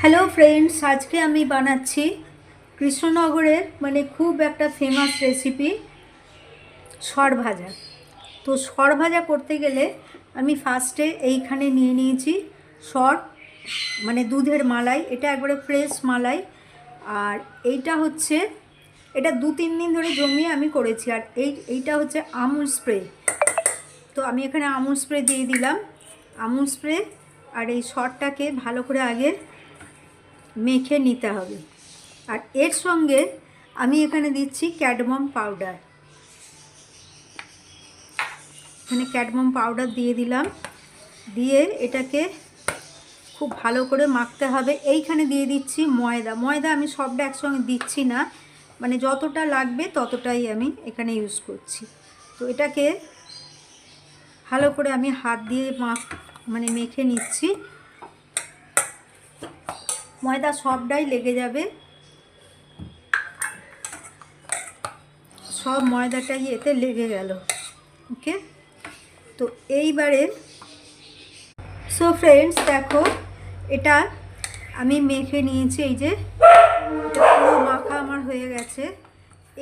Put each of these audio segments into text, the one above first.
Hello friends, আজকে আমি বানাচ্ছি কৃষ্ণনগরের খুব একটা ফেমাস রেসিপি সর ভাজা। তো সর ভাজা করতে গেলে আমি ফার্স্টে এইখানে নিয়ে নিয়েছি সর, দুধের মালাই। এটা একবারে ফ্রেশ মালাই। আর এটা 2-3 দিন ধরে জমিয়ে আমি করেছি। আর এইটা হচ্ছে আমুল স্প্রে। তো আমি এখানে আমুল স্প্রে দিয়ে দিলাম। আমুল স্প্রে আর এই সরটাকে ভালো করে আগে মেখে নিতে হবে। আর এর সঙ্গে আমি এখানে দিচ্ছি ক্যাডমম পাউডার। এখানে ক্যাডমম পাউডার দিয়ে দিলাম। দিয়ে এটাকে খুব ভালো করে মাখতে হবে। এইখানে দিয়ে দিচ্ছি ময়দা। ময়দা আমি সবটা একসঙ্গে দিচ্ছি না, যতটা লাগবে ততটাই আমি এখানে ইউজ করছি। তো এটাকে ভালো করে আমি হাত দিয়ে মেখে নিচ্ছি। ময়দা সবটাই লেগে যাবে, সব ময়দাটাই এতে লেগে গেল। ওকে, তো এইবারে সো ফ্রেন্ডস দেখো, এটা আমি মেখে নিয়েছি। এই যে এটা পুরো মাখা আমার হয়ে গেছে।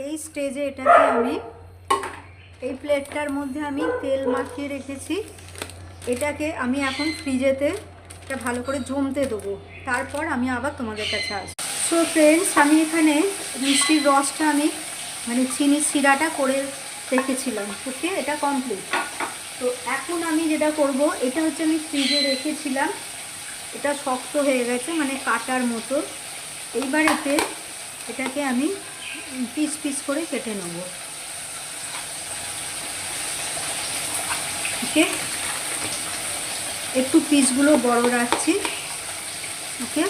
এই স্টেজে এটাকে আমি এই প্লেটটার মধ্যে আমি তেল মাখিয়ে রেখেছি। এটাকে আমি এখন ফ্রিজেতে এটা ভালো করে জমতে দেবো, তারপর আমি আবার তোমাদের কাছে আসবো। সো ফ্রেন্ডস, আমি এখানে মিষ্টির রসটা আমি চিনির শিরাটা করে রেখেছিলাম। ওকে, এটা কমপ্লিট। তো এখন আমি যেটা করব, এটা হচ্ছে আমি ফ্রিজে রেখেছিলাম, এটা শক্ত হয়ে গেছে কাটার মতো। এইবার এটাকে আমি পিস পিস করে কেটে নেব। ওকে, একটু পিসগুলো বড় রাখছি। ওকে,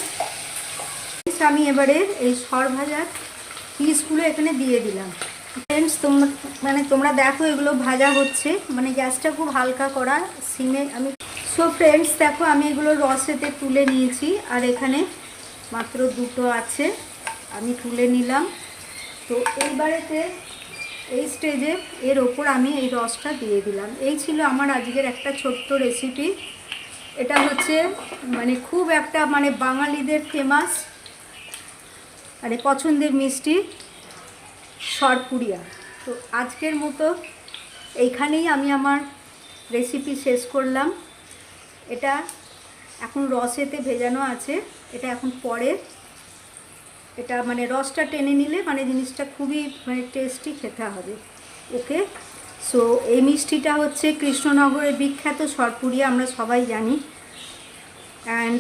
আমি এবারে এই সর ভাজার পিসগুলো এখানে দিয়ে দিলাম। ফ্রেন্ডস, তোমরা দেখো এগুলো ভাজা হচ্ছে, গ্যাসটা খুব হালকা করা সিমে আমি। সো ফ্রেন্ডস দেখো, আমি এগুলো রসেতে তুলে নিয়েছি। আর এখানে মাত্র দুটো আছে, আমি তুলে নিলাম। তো এইবারেতে এই স্টেজে এর ওপর আমি এই রসটা দিয়ে দিলাম। এই ছিল আমার আজকের একটা ছোট্ট রেসিপি। এটা হচ্ছে খুব একটা বাঙালিদের ফেমাস পছন্দের মিষ্টি সরপুরিয়া। তো আজকের মতো এইখানেই আমি আমার রেসিপি শেষ করলাম। এটা এখন রসেতে ভেজানো আছে, এটা এখন পরে এটা রসটা টেনে নিলে জিনিসটা খুবই টেস্টি খেতে হবে। ওকে, সো এই মিষ্টিটা হচ্ছে কৃষ্ণনগরের বিখ্যাত সরপুরিয়া, আমরা সবাই জানি। অ্যান্ড